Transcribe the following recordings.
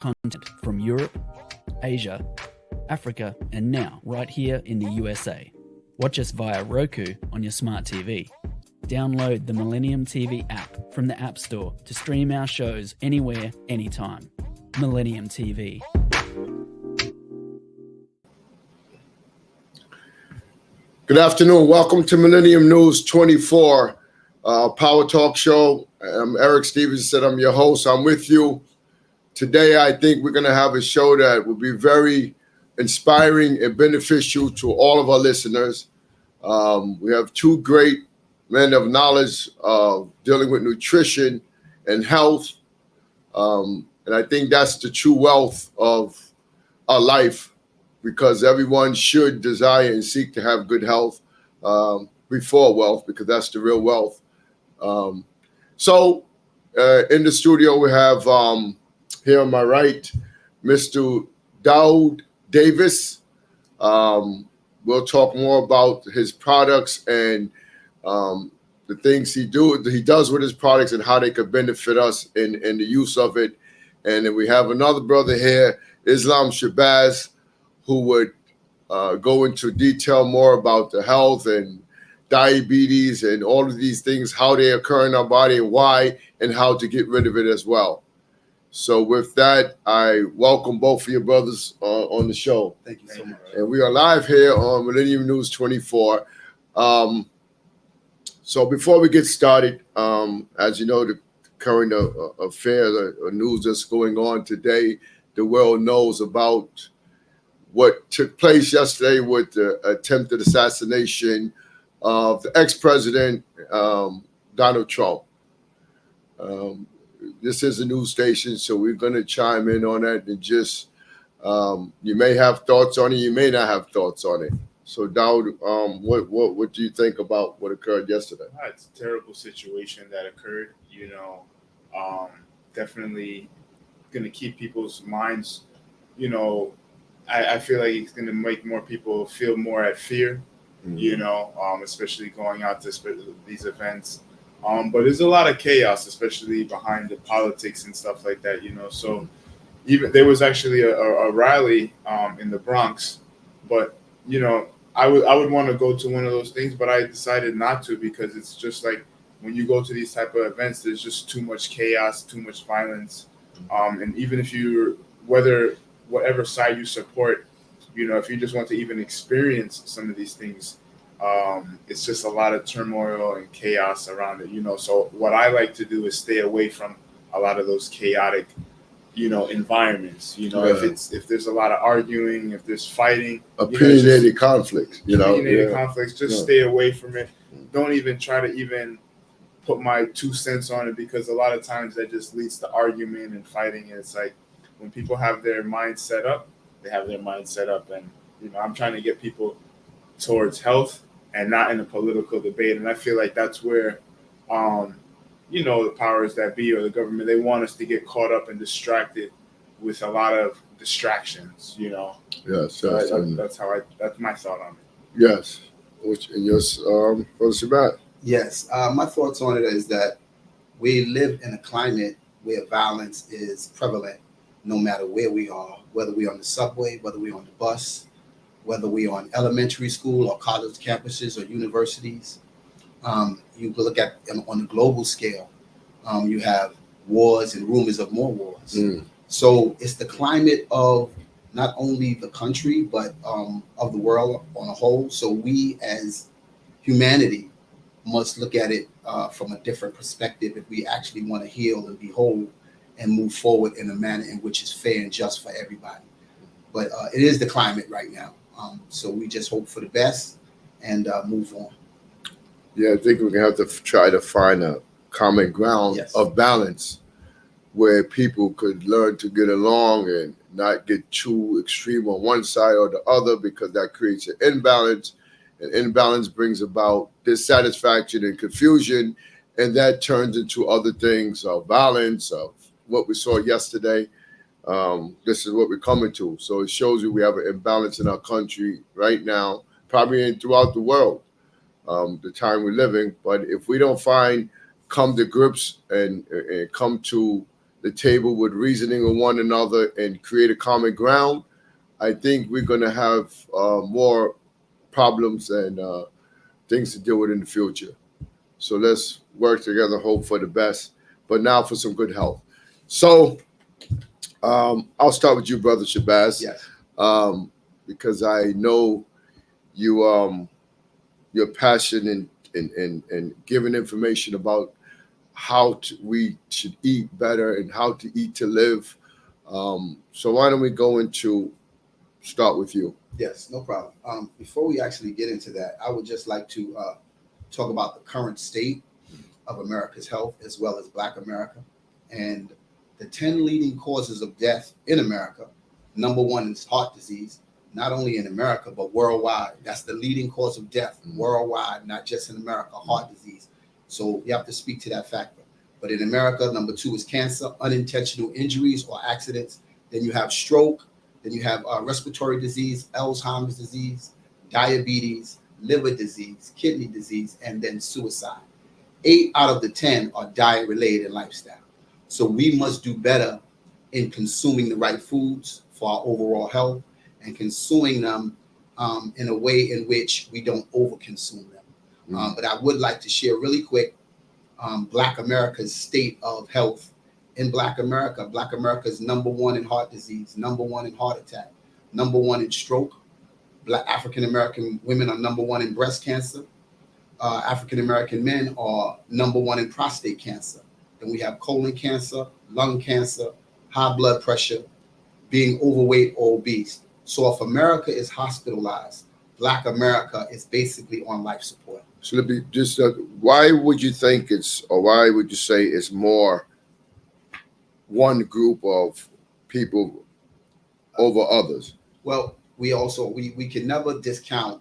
content from Europe, Asia, Africa, and now right here in the USA. Watch us via Roku on your smart TV. Download the Millennium TV app from the App Store to stream our shows anywhere, anytime. Millennium TV. Good afternoon. Welcome to Millennium News 24 Power Talk Show. I'm Eric Stevenson. I'm your host. I'm with you. Today, I think we're going to have a show that will be very inspiring and beneficial to all of our listeners. We have two great men of knowledge dealing with nutrition and health. And I think that's the true wealth of our life, because everyone should desire and seek to have good health before wealth, because that's the real wealth. So in the studio, we have here on my right, Mr. Dowd Davis. We'll talk more about his products and the things he does with his products and how they could benefit us in the use of it. And then we have another brother here, Islam Shabazz, who would go into detail more about the health and diabetes and all of these things, how they occur in our body and why, and how to get rid of it as well. So with that, I welcome both of your brothers on the show. Thank you so much. And we are live here on Millennium News 24. So before we get started, as you know, the current affairs or news that's going on today, the world knows about what took place yesterday with the attempted assassination of the ex-president, Donald Trump. This is a news station, so we're going to chime in on that and just, you may have thoughts on it, you may not have thoughts on it. So, Dowd, what do you think about what occurred yesterday? It's a terrible situation that occurred. Definitely going to keep people's minds, I feel like it's going to make more people feel more at fear, especially going out to these events. But there's a lot of chaos, especially behind the politics and stuff like that, So even there was actually a rally in the Bronx, but, I would want to go to one of those things, but I decided not to, because it's just like when you go to these type of events, there's just too much chaos, too much violence. And even if whatever side you support, if you just want to even experience some of these things, it's just a lot of turmoil and chaos around it, So what I like to do is stay away from a lot of those chaotic, environments, if there's a lot of arguing, if there's fighting, opinionated conflicts, conflicts, just stay away from it. Don't even try to even put my 2 cents on it, because a lot of times that just leads to argument and fighting. And it's like, when people have their mind set up, they have their mind set up. And, I'm trying to get people towards health and not in a political debate. And I feel like that's where, the powers that be or the government, they want us to get caught up and distracted with a lot of distractions, Yes. So that's my thought on it. Yes. And yours, Brother Shabbat? Yes. My thoughts on it is that we live in a climate where violence is prevalent, no matter where we are, whether we're on the subway, whether we're on the bus, whether we're on elementary school or college campuses or universities. You look at on a global scale, you have wars and rumors of more wars. So it's the climate of not only the country, but of the world on a whole. So we as humanity must look at it from a different perspective if we actually want to heal and be whole and move forward in a manner in which is fair and just for everybody. But it is the climate right now. So we just hope for the best and move on. Yeah, I think we're going to have to try to find a common ground of balance where people could learn to get along and not get too extreme on one side or the other, because that creates an imbalance. And imbalance brings about dissatisfaction and confusion, and that turns into other things of violence, of what we saw yesterday. This is what we're coming to. So it shows you we have an imbalance in our country right now, probably throughout the world, the time we're living. But if we don't come to grips and come to the table with reasoning with one another and create a common ground, I think we're going to have more problems and things to deal with in the future. So let's work together, hope for the best, but now for some good health. So I'll start with you, Brother Shabazz, Yes. because I know you your passion in giving information about how we should eat better and how to eat to live. So why don't we go into start with you? Yes, no problem. Before we actually get into that, I would just like to talk about the current state of America's health as well as Black America. And the 10 leading causes of death in America. Number one is heart disease, not only in America, but worldwide. That's the leading cause of death worldwide, not just in America, heart disease. So you have to speak to that factor. But in America, number two is cancer, unintentional injuries or accidents. Then you have stroke. Then you have respiratory disease, Alzheimer's disease, diabetes, liver disease, kidney disease, and then suicide. 8 out of the 10 are diet-related and lifestyle. So we must do better in consuming the right foods for our overall health and consuming them in a way in which we don't overconsume them. But I would like to share really quick Black America's state of health. In Black America is number one in heart disease, number one in heart attack, number one in stroke. Black African American women are number one in breast cancer. African American men are number one in prostate cancer. Then we have colon cancer, lung cancer, high blood pressure, being overweight or obese. So if America is hospitalized, Black America is basically on life support. So let me just, why would you think or why would you say it's more one group of people over others? Well, we can never discount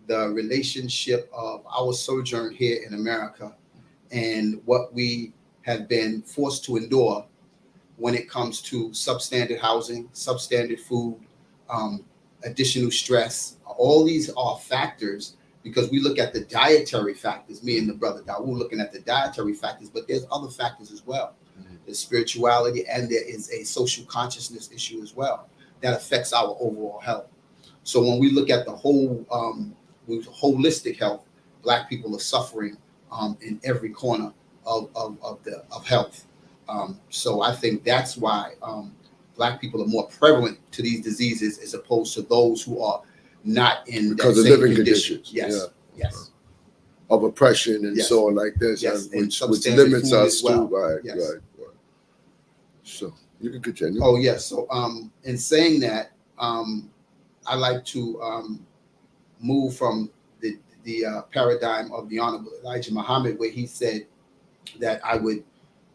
the relationship of our sojourn here in America and what we have been forced to endure when it comes to substandard housing, substandard food, additional stress. All these are factors because we look at the dietary factors, me and the brother Dawood looking at the dietary factors, but there's other factors as well. There's spirituality and there is a social consciousness issue as well that affects our overall health. So when we look at the whole holistic health, Black people are suffering in every corner of health. So I think that's why Black people are more prevalent to these diseases as opposed to those who are not in because that of same living condition. conditions. Yes. Of oppression and Yes. so on like this, Yes. which substandard limits food us as well. to right. Yes. So you can continue. Oh yes. So in saying that, I like to move from the paradigm of the Honorable Elijah Muhammad, where he said that I would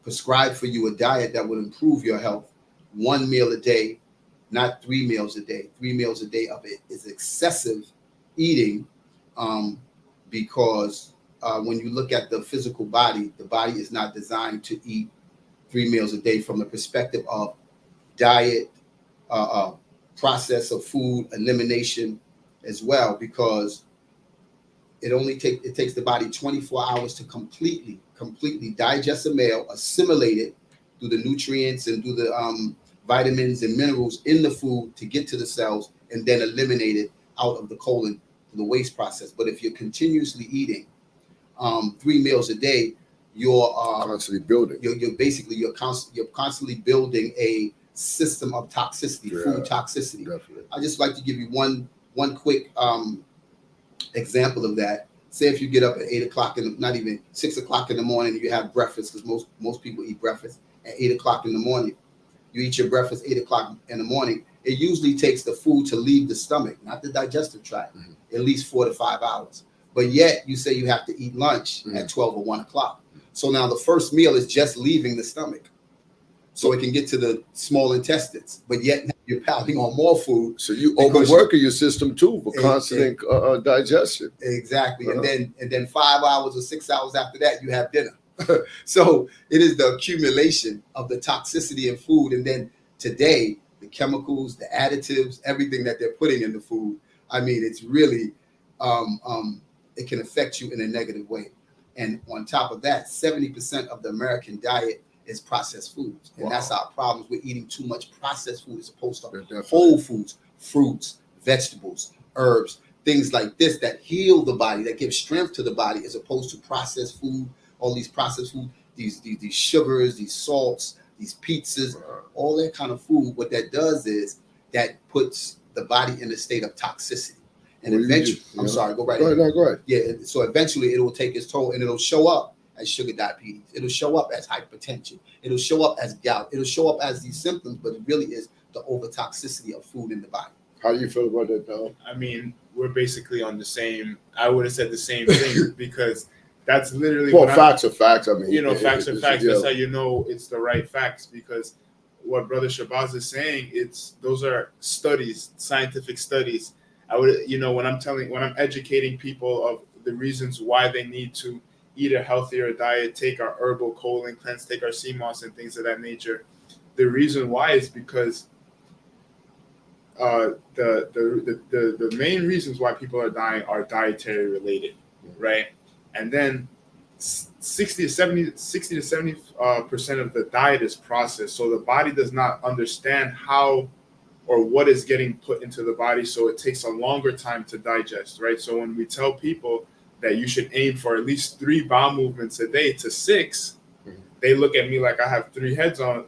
prescribe for you a diet that would improve your health. 1 meal a day, not 3 meals a day. 3 meals a day of it is excessive eating, because when you look at the physical body, the body is not designed to eat 3 meals a day from the perspective of diet, process of food, elimination as well, because it takes the body 24 hours to completely digest a meal, assimilate it through the nutrients and through the vitamins and minerals in the food to get to the cells and then eliminate it out of the colon to the waste process. But if you're continuously eating 3 meals a day, you're constantly building. You're constantly building a system of toxicity, food toxicity. Definitely. I just like to give you one quick example of that. Say if you get up at 8 o'clock not even 6 o'clock in the morning, you have breakfast, because most people eat breakfast at 8 o'clock in the morning. You eat your breakfast 8 o'clock in the morning. It usually takes the food to leave the stomach, not the digestive tract, at least 4 to 5 hours. But yet you say you have to eat lunch at 12 or 1 o'clock. So now the first meal is just leaving the stomach, so it can get to the small intestines. But yet you're piling on more food. So you overworking your system too for constant digestion. Exactly. And then 5 hours or 6 hours after that, you have dinner. So it is the accumulation of the toxicity in food. And then today, the chemicals, the additives, everything that they're putting in the food. I mean, it's really, it can affect you in a negative way. And on top of that, 70% of the American diet is processed foods. And Wow. that's our problems. We're eating too much processed food as opposed to Definitely. whole foods, fruits, vegetables, herbs, things like this that heal the body, that give strength to the body, as opposed to processed food, all these processed food, these sugars, these salts, these pizzas, all that kind of food. What that does is that puts the body in a state of toxicity. And Well, eventually, yeah. I'm sorry, go right Go ahead. ahead. No, go ahead. Yeah, so eventually it will take its toll, and it'll show up as sugar diabetes. It'll show up as hypertension. It'll show up as gout. It'll show up as these symptoms, but it really is the overtoxicity of food in the body. How do you feel about that, Dom? I mean, we're basically on the same. I would have said the same thing because that's literally Well, what facts are facts. I mean, facts are facts. Yeah. That's how you know it's the right facts, because what Brother Shabazz is saying, those are studies, scientific studies. I would, when I'm educating people of the reasons why they need to eat a healthier diet, take our herbal colon cleanse, take our sea moss and things of that nature. The reason why is because the main reasons why people are dying are dietary related, right? And then 60 to 70% of the diet is processed, so the body does not understand how or what is getting put into the body, so it takes a longer time to digest, right? So when we tell people that you should aim for at least 3 bowel movements a day to 6, they look at me like I have 3 heads on,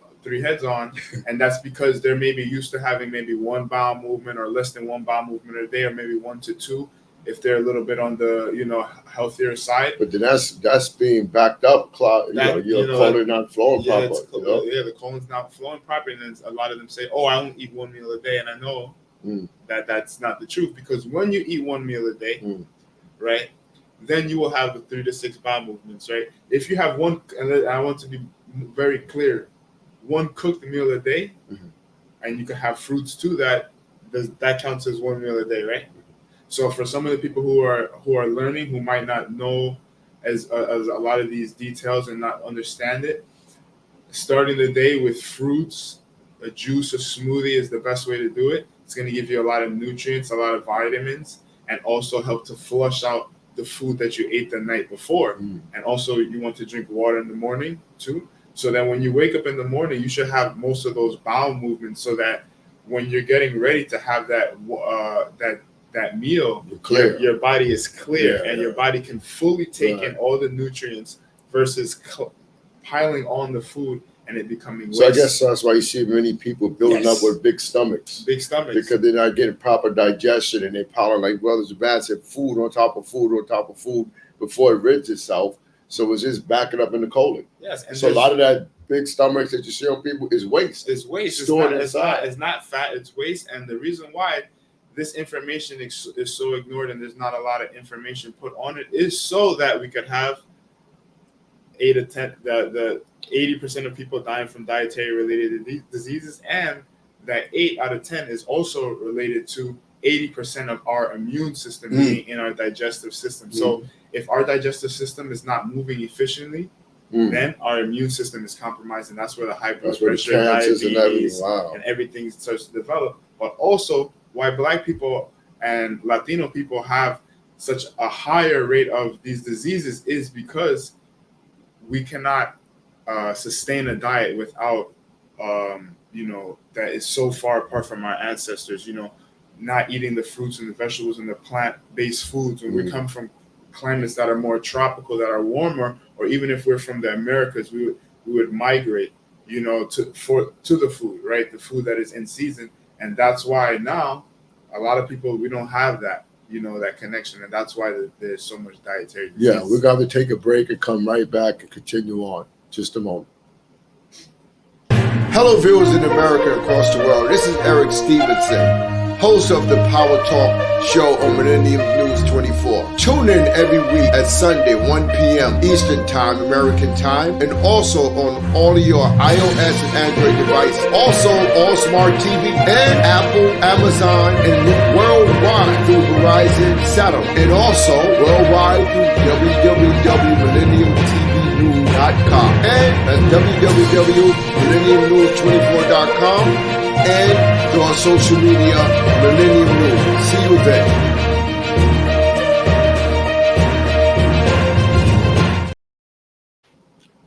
and that's because they're maybe used to having maybe 1 bowel movement or less than 1 bowel movement a day, or maybe 1 to 2 if they're a little bit on the healthier side. But then that's being backed up, your colon not flowing properly. The colon's not flowing properly, and then a lot of them say, "Oh, I only eat 1 meal a day," and I know that that's not the truth, because when you eat 1 meal a day, right, then you will have the 3 to 6 bowel movements, right? If you have one, and I want to be very clear, 1 cooked meal a day, and you can have fruits too. That counts as 1 meal a day, right? So for some of the people who are learning, who might not know as a lot of these details and not understand it, starting the day with fruits, a juice, a smoothie is the best way to do it. It's going to give you a lot of nutrients, a lot of vitamins, and also help to flush out the food that you ate the night before. And also you want to drink water in the morning too, so that when you wake up in the morning, you should have most of those bowel movements, so that when you're getting ready to have that meal, your body is clear, and your body can fully take in all the nutrients versus piling on the food and it becoming waste. So I guess that's why you see many people building up with big stomachs. Because they're not getting proper digestion, and they're piling, like Brothers Bad said, food on top of food on top of food before it rids itself. So it's just backing up in the colon. Yes. And so a lot of that big stomachs that you see on people is waste. It's waste. Stored it's inside. It's not fat. It's waste. And the reason why this information is so ignored and there's not a lot of information put on it is so that we could have 8 to 10, the 80% of people dying from dietary related diseases, and that 8 out of 10 is also related to 80% of our immune system being in our digestive system. So if our digestive system is not moving efficiently, then our immune system is compromised, and that's where the high blood pressure, diabetes, and everything starts to develop. But also, why Black people and Latino people have such a higher rate of these diseases is because we cannot sustain a diet without, that is so far apart from our ancestors, not eating the fruits and the vegetables and the plant-based foods. When we come from climates that are more tropical, that are warmer, or even if we're from the Americas, we would migrate, to the food, right? The food that is in season. And that's why now a lot of people, we don't have that, that connection. And that's why there's so much dietary disease. Yeah, we're going to take a break and come right back and continue on. Just a moment. Hello, viewers in America and across the world. This is Eric Stevenson, host of the Power Talk show on Millennium News 24. Tune in every week at Sunday, 1 p.m. Eastern Time, American Time, and also on all of your iOS and Android devices. Also on Smart TV and Apple, Amazon, and worldwide through Verizon Satellite. And also worldwide through www.millenniumtvnews.com. And that's www.millenniumnews24.com. And through our social media, Millennium News. See you then.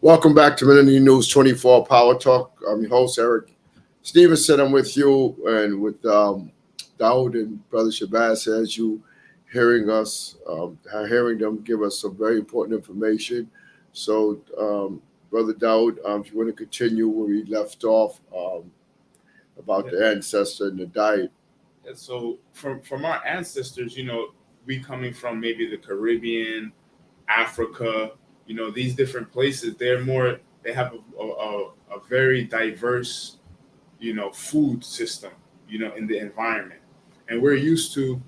Welcome back to Millennium News 24 Power Talk. I'm your host, Eric Stevenson. I'm with you and with Daoud and Brother Shabazz as you hearing us, hearing them give us some very important information. So, Brother Daoud, if you want to continue where we left off about the ancestor and the diet. And so from our ancestors, we coming from maybe the Caribbean, Africa, these different places, they have a very diverse, food system, in the environment. And we're used to,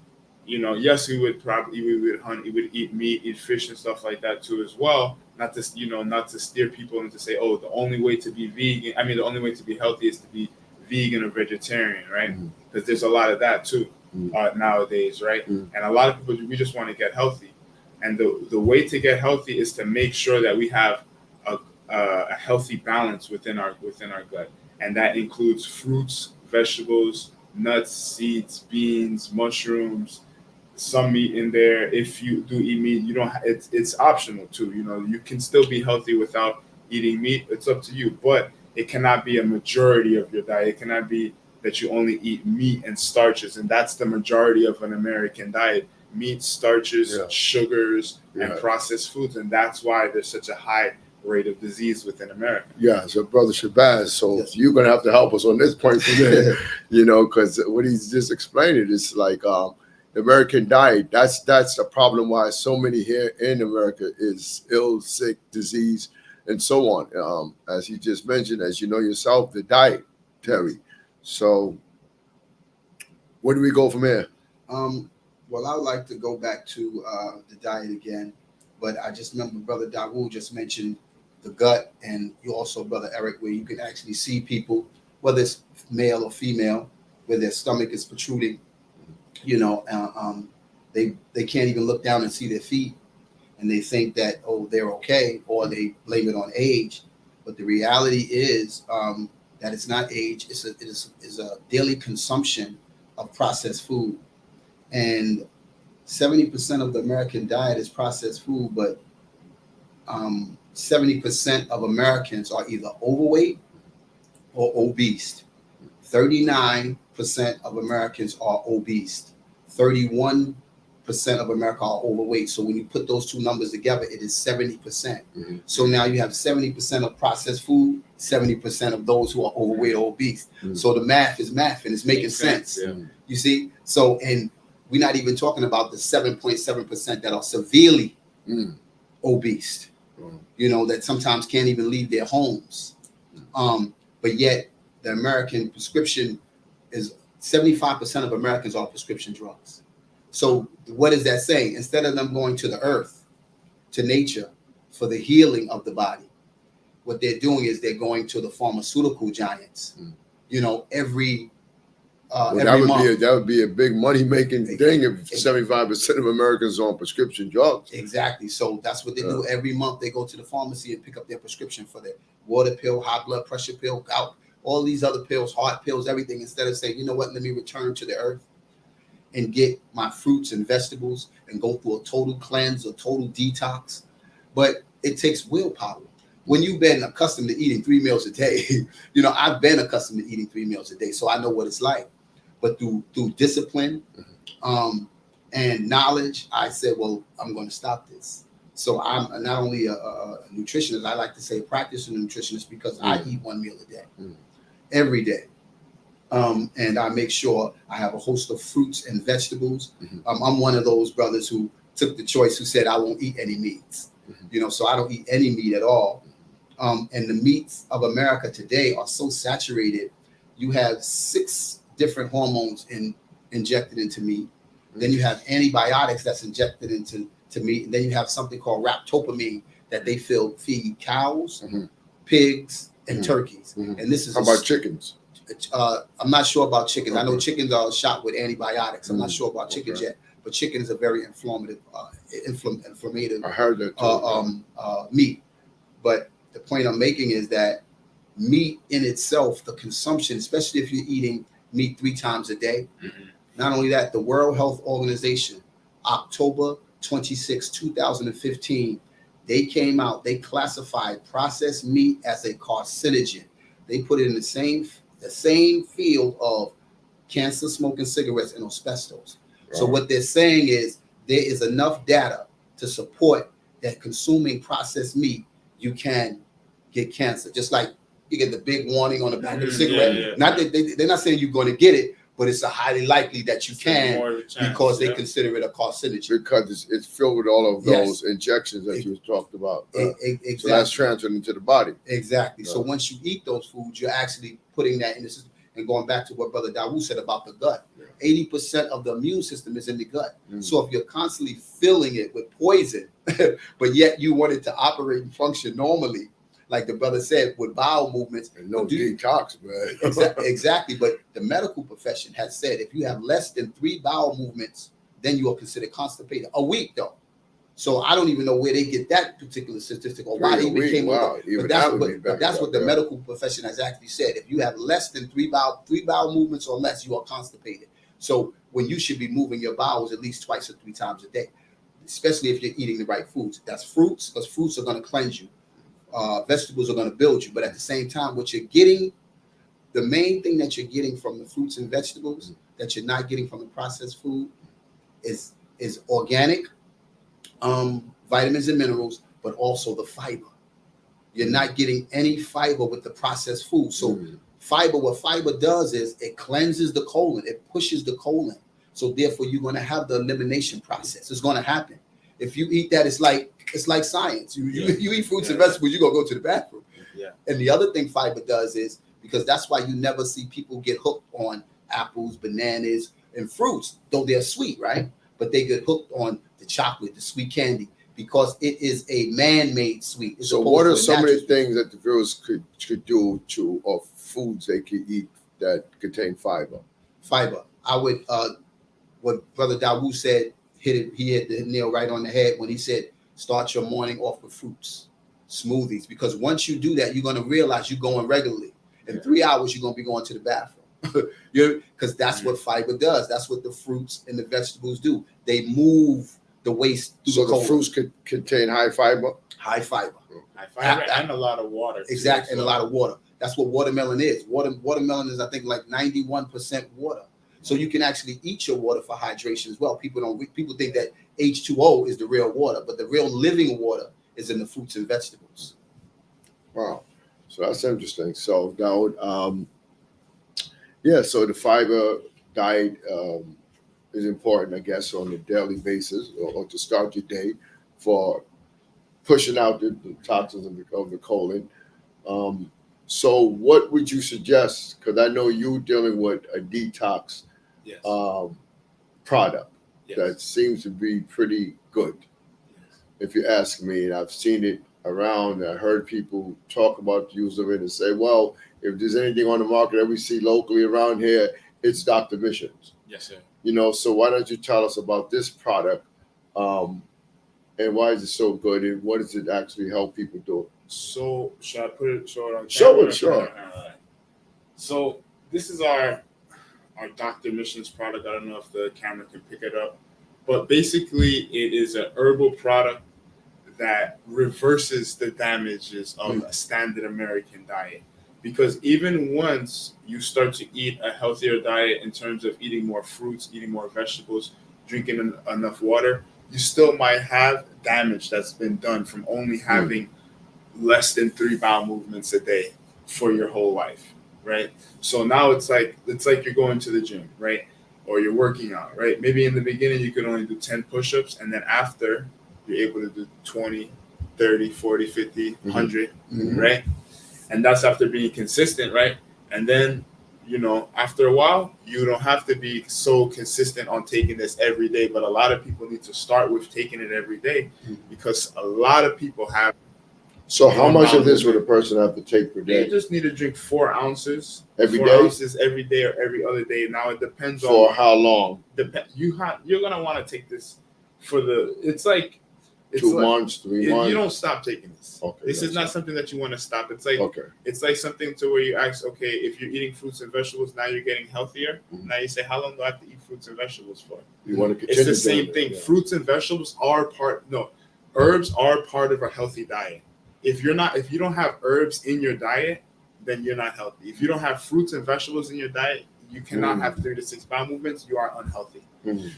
yes, we would hunt, we would eat meat, eat fish and stuff like that too as well. Not to steer people into say, oh, the only way to be vegan, the only way to be healthy is to be vegan or vegetarian, right? Because there's a lot of that too nowadays, right? And a lot of people, we just want to get healthy. And the way to get healthy is to make sure that we have a healthy balance within our gut. And that includes fruits, vegetables, nuts, seeds, beans, mushrooms, some meat in there. If you do eat meat, it's optional too. You can still be healthy without eating meat. It's up to you, but it cannot be a majority of your diet. It cannot be that you only eat meat and starches, and that's the majority of an American diet: meat, starches, sugars, and processed foods. And that's why there's such a high rate of disease within America. Yeah, so Brother Shabazz, so you're gonna have to help us on this point from there, because what he's just explaining is like the American diet. That's the problem why so many here in America is ill, sick, disease, and so on. As he just mentioned, as you know yourself, the diet, Terry. So where do we go from here? Well, I would like to go back to the diet again, but I just remember Brother Dawood just mentioned the gut, and you also, Brother Eric, where you can actually see people, whether it's male or female, where their stomach is protruding. They can't even look down and see their feet, and they think that, oh, they're okay, or they blame it on age. But the reality is that it's not age; it is a daily consumption of processed food. And 70% of the American diet is processed food, but 70% of Americans are either overweight or obese. 39% of Americans are obese. 31% of America are overweight. So when you put those two numbers together, it is 70%. So now you have 70% of processed food, 70% of those who are overweight or obese. So the math is math, and it's making sense. You see? So, and we're not even talking about the 7.7% that are severely obese, that sometimes can't even leave their homes. But yet the American prescription is 75% of Americans are prescription drugs. So what is that saying? Instead of them going to the earth, to nature, for the healing of the body, what they're doing is they're going to the pharmaceutical giants. Every month. That would be a big money making thing if 75% of Americans are on prescription drugs. Exactly. So that's what they do every month. They go to the pharmacy and pick up their prescription for their water pill, high blood pressure pill, gout, all these other pills, heart pills, everything. Instead of saying, you know what, let me return to the earth and get my fruits and vegetables and go through a total cleanse, a total detox. But it takes willpower. When you've been accustomed to eating 3 meals a day, I've been accustomed to eating 3 meals a day, so I know what it's like. But through discipline and knowledge, I said, well, I'm going to stop this. So I'm not only a nutritionist, I like to say practicing nutritionist, because I eat 1 meal a day, every day. And I make sure I have a host of fruits and vegetables. I'm one of those brothers who took the choice, who said I won't eat any meats, so I don't eat any meat at all. And the meats of America today are so saturated. You have 6 different hormones injected into meat. Then you have antibiotics that's injected into meat. And then you have something called rhabdopamine that they feed cows, pigs, and turkeys. And this is how about chickens? I'm not sure about chickens. I know chickens are shot with antibiotics. I'm not sure about chickens yet, but chicken is a very inflammative I heard that meat. But the point I'm making is that meat in itself, the consumption, especially if you're eating meat 3 times a day. Not only that, the World Health Organization, October 26, 2015, They came out, they classified processed meat as a carcinogen. They put it in the same field of cancer, smoking cigarettes, and asbestos. Right. So what they're saying is there is enough data to support that consuming processed meat, you can get cancer. Just like you get the big warning on the back of the cigarette. Not that they're not saying you're going to get it, but it's a highly likely that you can because they consider it a carcinogen. Because it's filled with all of those injections that you talked about. Exactly. So that's transferred into the body. Exactly. So once you eat those foods, you're actually putting that in the system. And going back to what Brother Dawood said about the gut, 80% of the immune system is in the gut. So if you're constantly filling it with poison, but yet you want it to operate and function normally, like the brother said, with bowel movements. And no detox, man. Exactly. But the medical profession has said if you have less than 3 bowel movements, then you are considered constipated. A week, though. So I don't even know where they get that particular statistic or why they even came up. But that's what the medical profession has actually said. If you have less than 3 bowel movements or less, you are constipated. So when you should be moving your bowels at least twice or 3 times a day, especially if you're eating the right foods. That's fruits, because fruits are going to cleanse you. Vegetables are going to build you. But at the same time, what you're getting, the main thing that you're getting from the fruits and vegetables that you're not getting from the processed food is organic, vitamins and minerals, but also the fiber. You're not getting any fiber with the processed food. So fiber, what fiber does is it cleanses the colon, it pushes the colon. So therefore, you're going to have the elimination process. It's going to happen. If you eat that, it's like science. You eat fruits and vegetables, you're going to go to the bathroom. And the other thing fiber does is, because that's why you never see people get hooked on apples, bananas, and fruits, though they're sweet, right? But they get hooked on the chocolate, the sweet candy, because it is a man-made sweet. So what are some of the things that the viewers could do to, or foods they could eat that contain fiber? Fiber. I would, what Brother Dawood said, he hit the nail right on the head when he said, start your morning off with fruits, smoothies, because once you do that, you're going to realize you're going regularly. In 3 hours, you're going to be going to the bathroom. Because that's what fiber does. That's what the fruits and the vegetables do. They move the waste through the colon. The fruits could contain high fiber? High fiber. High fiber and a lot of water. Exactly, and a lot of water. That's what watermelon is. Watermelon is, I think, like 91% water. So you can actually eat your water for hydration as well. People think that H2O is the real water, but the real living water is in the fruits and vegetables. Wow. So that's interesting. So now, so the fiber diet is important, I guess, on a daily basis or to start your day for pushing out the toxins of the colon. So what would you suggest? Because I know you're dealing with a detox product that seems to be pretty good. If you ask me, and I've seen it around, I heard people talk about the use of it and say, well, if there's anything on the market that we see locally around here, it's Dr. Missions. Yes, sir. So why don't you tell us about this product and why is it so good and what does it actually help people do? So should I show it on camera? Show it, sure. Right. So this is our Dr. Missions product. I don't know if the camera can pick it up, but basically it is an herbal product that reverses the damages of a standard American diet. Because even once you start to eat a healthier diet in terms of eating more fruits, eating more vegetables, drinking enough water, you still might have damage that's been done from only having less than 3 bowel movements a day for your whole life, right? So now it's like you're going to the gym, right? Or you're working out, right? Maybe in the beginning you could only do 10 push-ups, and then after you're able to do 20, 30, 40, 50, 100, right? And that's after being consistent, right? And then, after a while, you don't have to be so consistent on taking this every day. But a lot of people need to start with taking it every day because a lot of people have. So how much of this would a person have to take per day? They just need to drink 4 ounces. Every 4 day? ounces every day or every other day. Now it depends on. For how long? You're going to want to take this for it's like 2 months, 3 months. You don't stop taking this. Okay, this is not something that you want to stop. It's like something to where you ask, okay, if you're eating fruits and vegetables, now you're getting healthier. Now you say, how long do I have to eat fruits and vegetables for? You want to continue. It's the same thing. Yeah. Fruits and vegetables are herbs are part of a healthy diet. If you don't have herbs in your diet, then you're not healthy. If you don't have fruits and vegetables in your diet, you cannot have 3 to 6 bowel movements. You are unhealthy.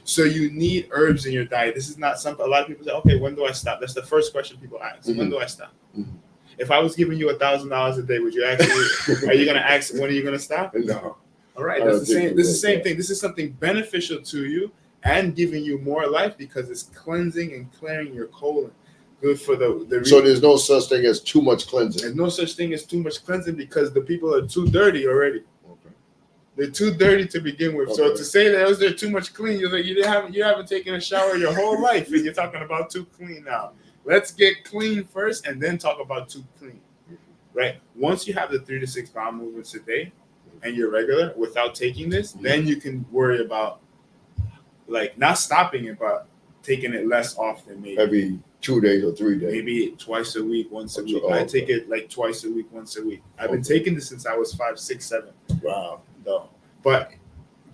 So you need herbs in your diet. This is not something a lot of people say, okay, when do I stop? That's the first question people ask. When do I stop? If I was giving you $1,000 a day, would you actually, are you going to ask, when are you going to stop? No. All right. That's the same. This is the same thing. This is something beneficial to you and giving you more life because it's cleansing and clearing your colon. Good for the So there's no such thing as too much cleansing. There's no such thing as too much cleansing because the people are too dirty already. Okay. They're too dirty to begin with. Okay. So to say that they're too much clean, you're like you haven't taken a shower your whole life and you're talking about too clean now. Let's get clean first and then talk about too clean. Right? Once you have the 3 to 6 bowel movements a day and you're regular without taking this, then you can worry about like not stopping it, but taking it less often, maybe every 2 days or 3 days, maybe twice a week, once a week. I take it like twice a week, once a week. I've been taking this since I was 5, 6, 7. Wow. No, but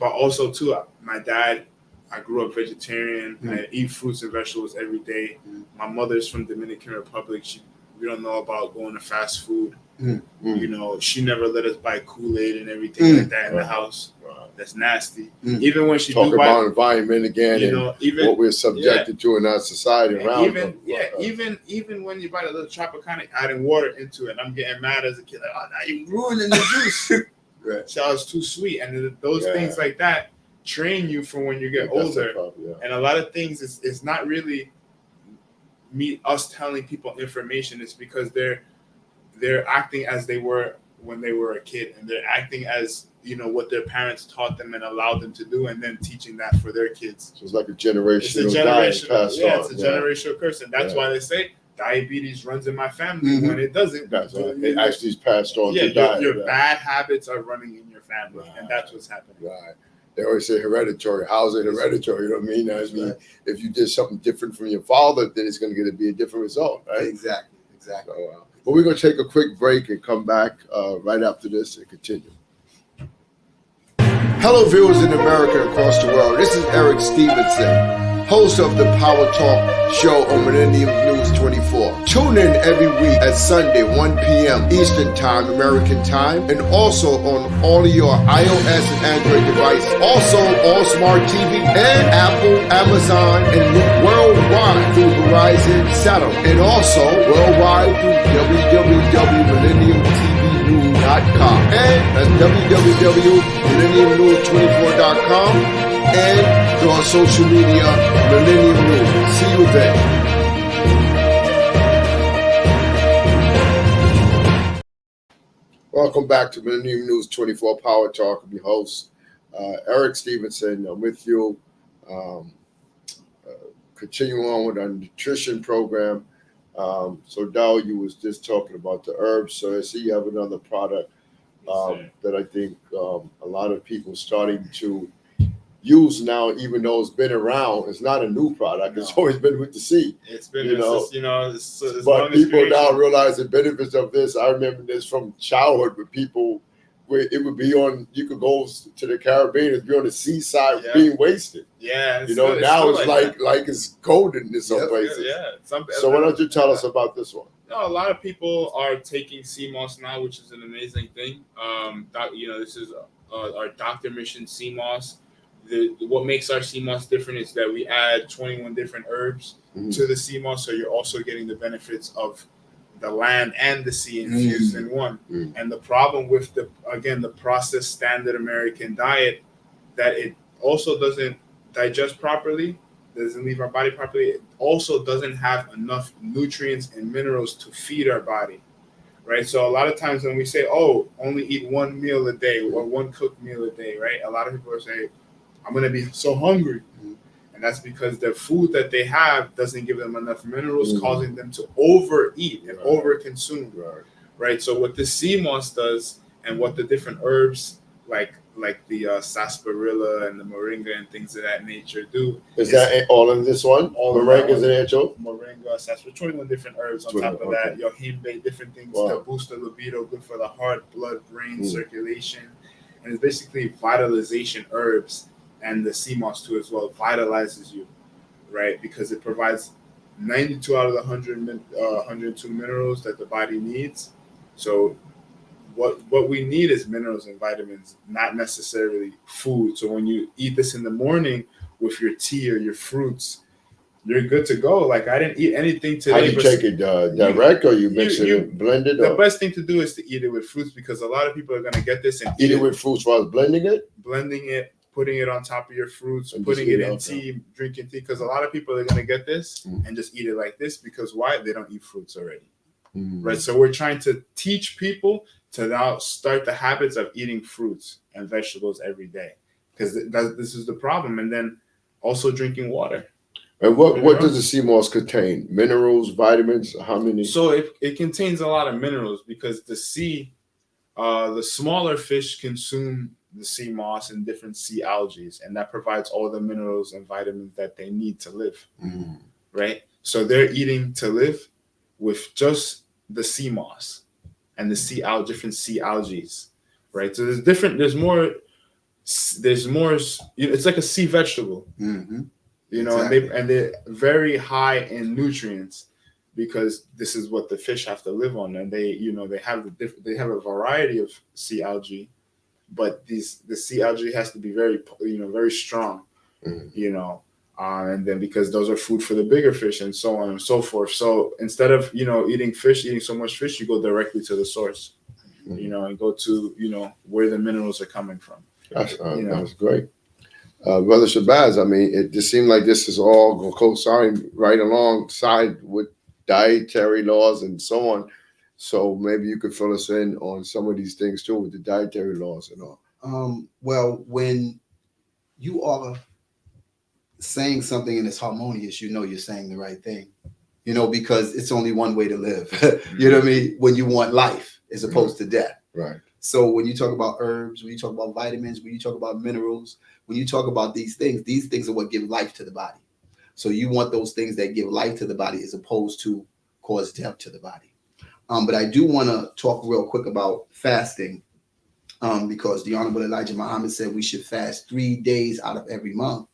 also too, my dad. I grew up vegetarian. I eat fruits and vegetables every day. My mother's from Dominican Republic. We don't know about going to fast food. You know, she never let us buy Kool-Aid and everything like that in the house. That's nasty. Even when she talk about environment again, you know, even what we're subjected to in our society around. Even when you buy a little Tropicana, adding water into it, I'm getting mad as a kid. Like, oh, now you're ruining the juice. So it's too sweet, and those things like that train you for when you get older. And a lot of things it's not really us telling people information. It's because they're acting as they were when they were a kid, and they're acting as what their parents taught them and allowed them to do, and then teaching that for their kids. So it's like a generational passed on. It's a generational curse, and that's why they say diabetes runs in my family when it doesn't. That's right. It actually is passed on to diet. Your bad habits are running in your family, and that's what's happening. Right. They always say hereditary. How's it hereditary? You know what I mean? I mean, if you did something different from your father, then it's going to be a different result, right? Exactly. So, but we're going to take a quick break and come back right after this and continue. Hello, viewers in America and across the world. This is Eric Stevenson, host of the Power Talk show on Millennium News 24. Tune in every week at Sunday, 1 p.m. Eastern Time, American Time, and also on all of your iOS and Android devices. Also on Smart TV and Apple, Amazon, and worldwide through Verizon Satellite, and also worldwide through www.millenniumtv.com. And that's www.millenniumnews24.com and through our social media, Millennium News. See you then. Welcome back to Millennium News 24 Power Talk. I'm your host, Eric Stevenson. I'm with you. Continuing on with our nutrition program. So Dow, you was just talking about the herbs. So I see you have another product that I think a lot of people starting to use now, even though it's been around. It's not a new product. No. It's always been with the seed. It's been, but people now realize the benefits of this. I remember this from childhood with people where it would be on, you could go to the Caribbean and be on the seaside being wasted. Yeah. Now it's like it's golden in some places. So why don't you tell us about this one? No, a lot of people are taking sea moss now, which is an amazing thing. This is our Dr. Mission sea moss. What makes our sea moss different is that we add 21 different herbs to the sea moss, so you're also getting the benefits of the land and the sea infused in one. And the problem with the processed standard American diet, that it also doesn't digest properly, doesn't leave our body properly. It also doesn't have enough nutrients and minerals to feed our body, right? So a lot of times when we say, oh, only eat one meal a day or one cooked meal a day, right? A lot of people are saying, I'm going to be so hungry. And that's because the food that they have doesn't give them enough minerals, causing them to overeat and overconsume. Right. So what the sea moss does, and what the different herbs like the sarsaparilla and the moringa and things of that nature do. Is that all in this one? All moringas and ancho? Moringa, sarsaparilla, 21 different herbs on top of that. Yohimbe, different things to boost the libido, good for the heart, blood, brain circulation. And it's basically vitalization herbs. And the sea moss too as well vitalizes you, right? Because it provides 92 out of the 102 minerals that the body needs. So what we need is minerals and vitamins, not necessarily food. So when you eat this in the morning with your tea or your fruits, you're good to go. Like, I didn't eat anything today. How do you take it direct, or you mix it and blend it? The best thing to do is to eat it with fruits, because a lot of people are going to get this and eat it with fruits while blending it, putting it on top of your fruits, and putting it in tea, drinking tea. Because a lot of people are going to get this and just eat it like this, because why? They don't eat fruits already, right? So we're trying to teach people to now start the habits of eating fruits and vegetables every day, because this is the problem. And then also drinking water. And what does the sea moss contain? Minerals, vitamins, how many? So it contains a lot of minerals, because the smaller fish consume the sea moss and different sea algae, and that provides all the minerals and vitamins that they need to live, right? So they're eating to live with just the sea moss and the different sea algae, right? So there's more, it's like a sea vegetable. You know, exactly. and they're very high in nutrients, because this is what the fish have to live on, and they have a variety of sea algae, but the sea algae has to be very strong, and then because those are food for the bigger fish and so on and so forth. So instead of eating so much fish, you go directly to the source, and go to where the minerals are coming from. That's great. Brother Shabazz, I mean, it just seemed like this is all going to coincide right alongside with dietary laws and so on. So maybe you could fill us in on some of these things too, with the dietary laws and all. Well, when you are saying something and it's harmonious, you're saying the right thing, because it's only one way to live. You know what I mean? When you want life as opposed to death. Right. So when you talk about herbs, when you talk about vitamins, when you talk about minerals, when you talk about these things are what give life to the body. So you want those things that give life to the body as opposed to cause death to the body. But I do want to talk real quick about fasting, because the Honorable Elijah Muhammad said we should fast 3 days out of every month.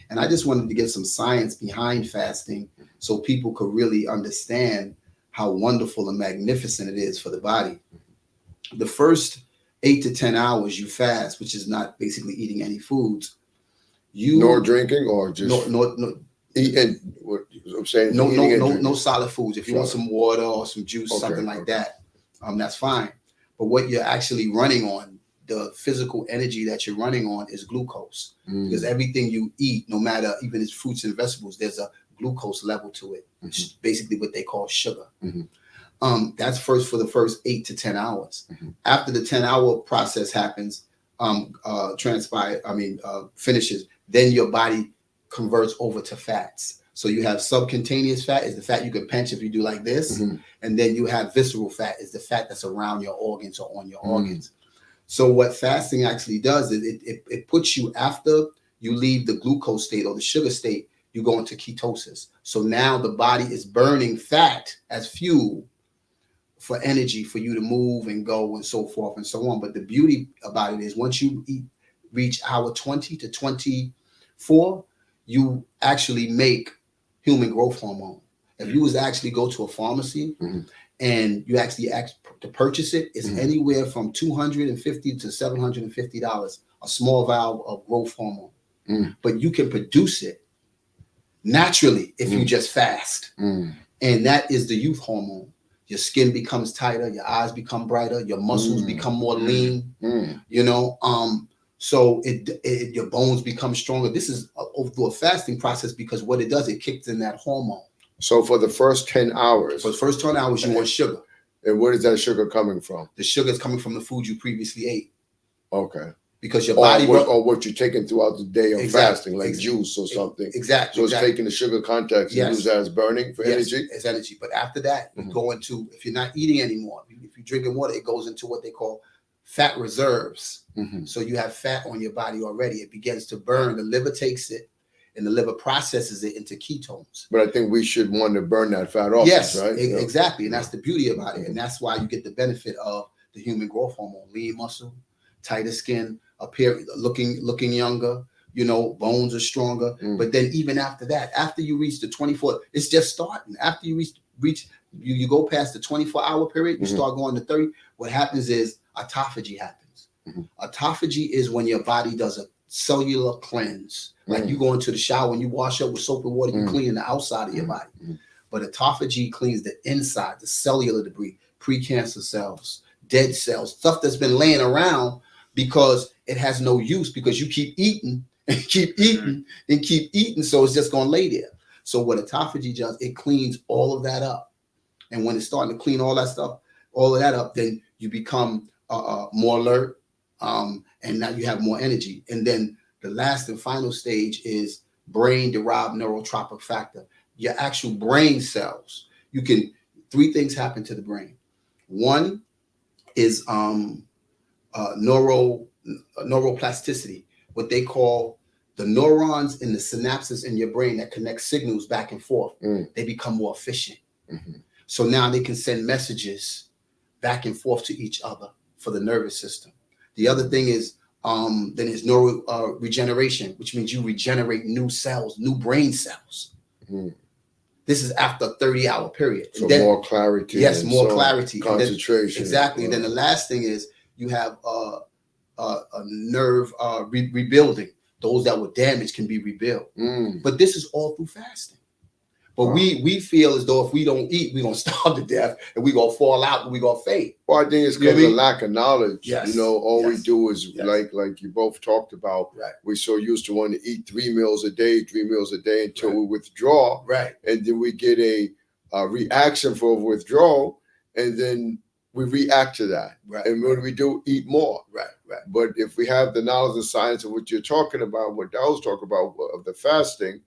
And I just wanted to give some science behind fasting so people could really understand how wonderful and magnificent it is for the body. The first 8 to 10 hours you fast, which is not basically eating any foods. Nor drinking, or just no eating. What I'm saying, no solid foods. If you want some water or some juice, something like that, that's fine. But what you're actually running on, the physical energy that you're running on, is glucose, because everything you eat, no matter even its fruits and vegetables, there's a glucose level to it, which is basically what they call sugar. That's for the first 8 to 10 hours. After the 10-hour process happens, finishes, then your body converts over to fats. So you have subcutaneous fat, is the fat you can pinch if you do like this. And then you have visceral fat, is the fat that's around your organs or on your organs. So what fasting actually does is it puts you, after you leave the glucose state or the sugar state, you go into ketosis. So now the body is burning fat as fuel for energy for you to move and go and so forth and so on. But the beauty about it is once you reach hour 20 to 24, you actually make human growth hormone. If you was to actually go to a pharmacy and you actually ask to purchase it, it's anywhere from $250 to $750, a small vial of growth hormone. But you can produce it naturally if you just fast. And that is the youth hormone. Your skin becomes tighter, your eyes become brighter, your muscles become more lean, so your bones become stronger. This is over a fasting process, because what it does, it kicks in that hormone. So for the first 10 hours. For the first 10 hours, you want sugar. And where is that sugar coming from? The sugar is coming from the food you previously ate. Okay. Because your body... Or what you're taking throughout the day of fasting, like juice or something. Exactly. So it's taking the sugar content and use that as burning for energy? It's energy. But after that, you go into, if you're not eating anymore, if you're drinking water, it goes into what they call fat reserves. So you have fat on your body already. It begins to burn. The liver takes it, and the liver processes it into ketones. But I think we should want to burn that fat off. Yes, right? Exactly. And that's the beauty about it. And that's why you get the benefit of the human growth hormone: lean muscle, tighter skin, appear looking younger, You know, bones are stronger. But then even after that, after you reach the 24, it's just starting. After you reach you go past the 24-hour period, you start going to 30. What happens is autophagy happens. Autophagy is when your body does a cellular cleanse. Like you go into the shower and you wash up with soap and water, you clean the outside of your body. But autophagy cleans the inside, the cellular debris, precancer cells, dead cells, stuff that's been laying around because it has no use, because you keep eating and keep eating and keep eating. So it's just going to lay there. So what autophagy does, it cleans all of that up. And when it's starting to clean all that stuff, all of that up, then you become more alert. And now you have more energy. And then the last and final stage is brain-derived neurotropic factor. Your actual brain cells. Three things happen to the brain. One is neuroplasticity, what they call the neurons in the synapses in your brain that connect signals back and forth. They become more efficient. So now they can send messages back and forth to each other for the nervous system. The other thing is then there's neuro regeneration, which means you regenerate new cells, new brain cells. This is after a 30-hour period. So then, more clarity. Yes, more clarity. Concentration. Exactly. Then the last thing is you have a nerve rebuilding. Those that were damaged can be rebuilt. But this is all through fasting. But we feel as though if we don't eat, we're going to starve to death and we're going to fall out and we're going to fade. Well, I think it's because of lack of knowledge. Yes. You know, all we do is like you both talked about. We're so used to wanting to eat 3 meals a day until we withdraw. And then we get a reaction for withdrawal. And then we react to that. And what do? Eat more. But if we have the knowledge and science of what you're talking about, what Dow's talking about of the fasting,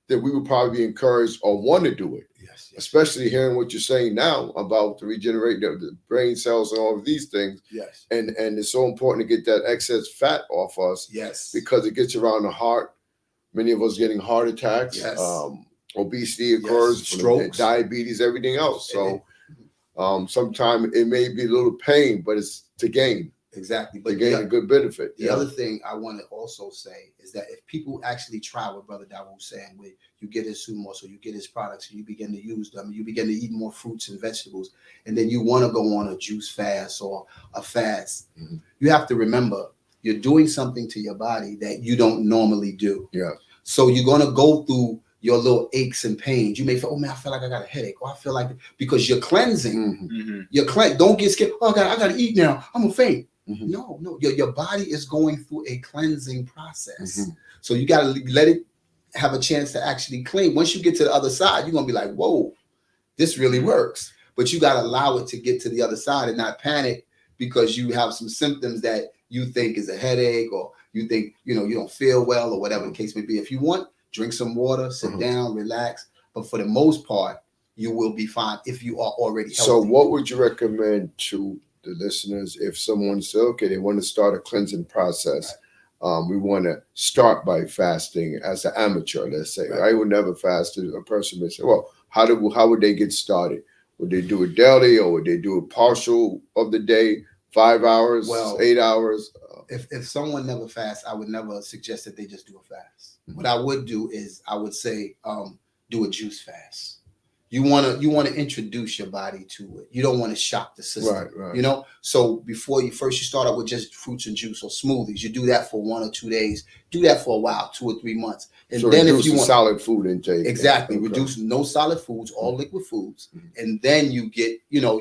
that we would probably be encouraged or want to do it. Especially hearing what you're saying now about the regenerate the brain cells and all of these things. And it's so important to get that excess fat off us. Because it gets around the heart. Many of us getting heart attacks. Obesity occurs, strokes, diabetes, everything else. So sometimes it may be a little pain, but it's to gain. Exactly. But gain a good benefit. The other thing I want to also say is that if people actually try what Brother Dawood's saying, where you get his sumo, so you get his products, and you begin to use them, you begin to eat more fruits and vegetables, and then you want to go on a juice fast or a fast, you have to remember you're doing something to your body that you don't normally do. So you're going to go through your little aches and pains. You may feel, oh man, I feel like I got a headache. Or I feel like, because you're cleansing. Don't get scared. Oh, I got to eat now. I'm going to faint. No, your body is going through a cleansing process. So you got to let it have a chance to actually clean. Once you get to the other side, you're going to be like, whoa, this really works. But you got to allow it to get to the other side and not panic because you have some symptoms that you think is a headache, or you think, you don't feel well, or whatever the case may be. If you want, drink some water, sit down, relax. But for the most part, you will be fine if you are already healthy. So what would you recommend to the listeners if someone says, okay, they want to start a cleansing process? We want to start by fasting as an amateur, let's say. I would never fast. A person may say, well, how would they get started? Would they do it daily, or would they do it partial of the day, 5 hours, 8 hours? If someone never fasts, I would never suggest that they just do a fast. What I would do is I would say do a juice fast. You want to introduce your body to it. You don't want to shock the system. So before you start out with just fruits and juice or smoothies. You do that for 1 or 2 days. Do that for a while, 2 or 3 months. And so then reduce if you want solid food intake. Exactly. Reduce no solid foods, all liquid foods. And then you get,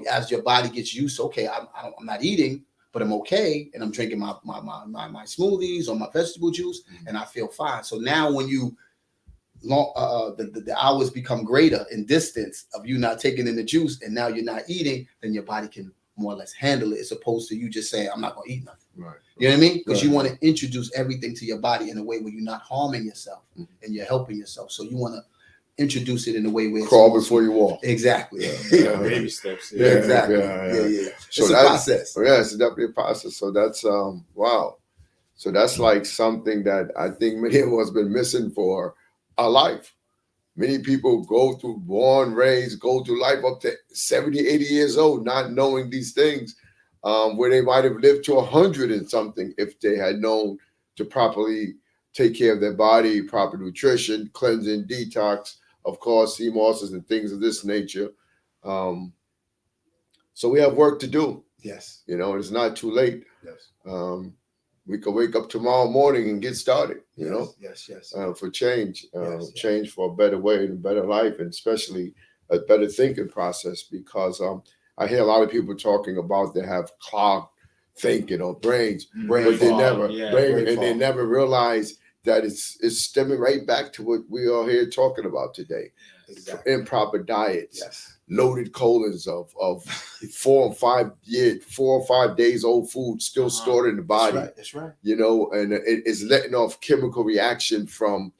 as your body gets used to, okay, I'm not eating, but I'm okay, and I'm drinking my smoothies or my vegetable juice, and I feel fine. So now when you the hours become greater in distance of you not taking in the juice, and now you're not eating, then your body can more or less handle it, as opposed to you just saying, I'm not going to eat nothing. You know what I mean? Because you want to introduce everything to your body in a way where you're not harming yourself and you're helping yourself. So you want to introduce it in a way where crawl before you walk. Exactly. Baby steps. Exactly. So it's a process. It's definitely a process. So that's wow. So that's like something that I think many of us have been missing for our life. Many people go through go through life up to 70, 80 years old, not knowing these things, where they might have lived to 100 and something if they had known to properly take care of their body, proper nutrition, cleansing, detox, of course, sea mosses and things of this nature. So we have work to do. Yes. It's not too late. Yes. We could wake up tomorrow morning and get started, Yes. for change, Yes. change for a better way and a better life, and especially a better thinking process, because I hear a lot of people talking about they have clogged thinking or brains, but they never realize that it's stemming right back to what we are here talking about today. Exactly. Improper diets. Yes. Loaded colons of 4 or 5 days old food still stored in the body. That's right. And it's letting off chemical reaction from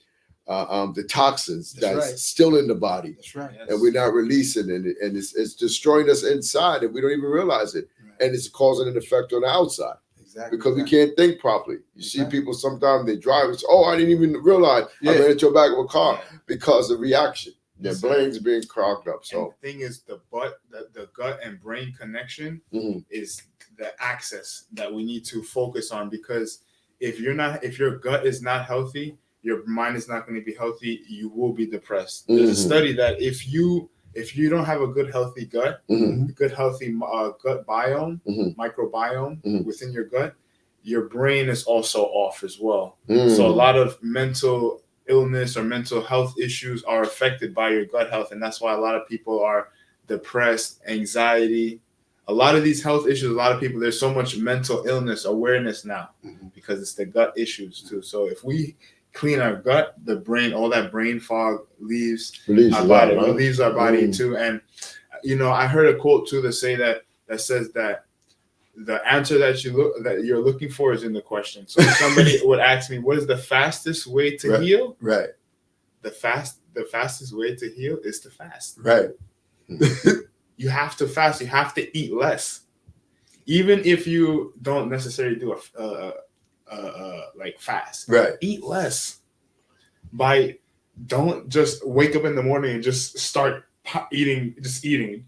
the toxins that's still in the body. That's right. Yes. And we're not releasing it, and it's destroying us inside, and we don't even realize it. Right. And it's causing an effect on the outside. Exactly. Because we can't think properly. You see people sometimes they drive and say, "Oh, I didn't even realize I ran into the back of a car," because of reaction. Their brains being clogged up. So and the thing is, the gut and brain connection is the access that we need to focus on, because if your gut is not healthy, your mind is not going to be healthy. You will be depressed. There's a study that if you don't have a good healthy gut, good healthy gut biome, microbiome within your gut, your brain is also off as well. So a lot of mental illness or mental health issues are affected by your gut health, and that's why a lot of people are depressed, anxiety, a lot of these health issues. A lot of people, there's so much mental illness awareness now because it's the gut issues too. So if we clean our gut, the brain, all that brain fog relieves our body too. And I heard a quote too that says that the answer that you're looking for is in the question. So if somebody would ask me, what is the fastest way to heal? Right. The fastest way to heal is to fast. Right. You have to fast. You have to eat less. Even if you don't necessarily do like fast. Right. Eat less. Don't just wake up in the morning and just start eating.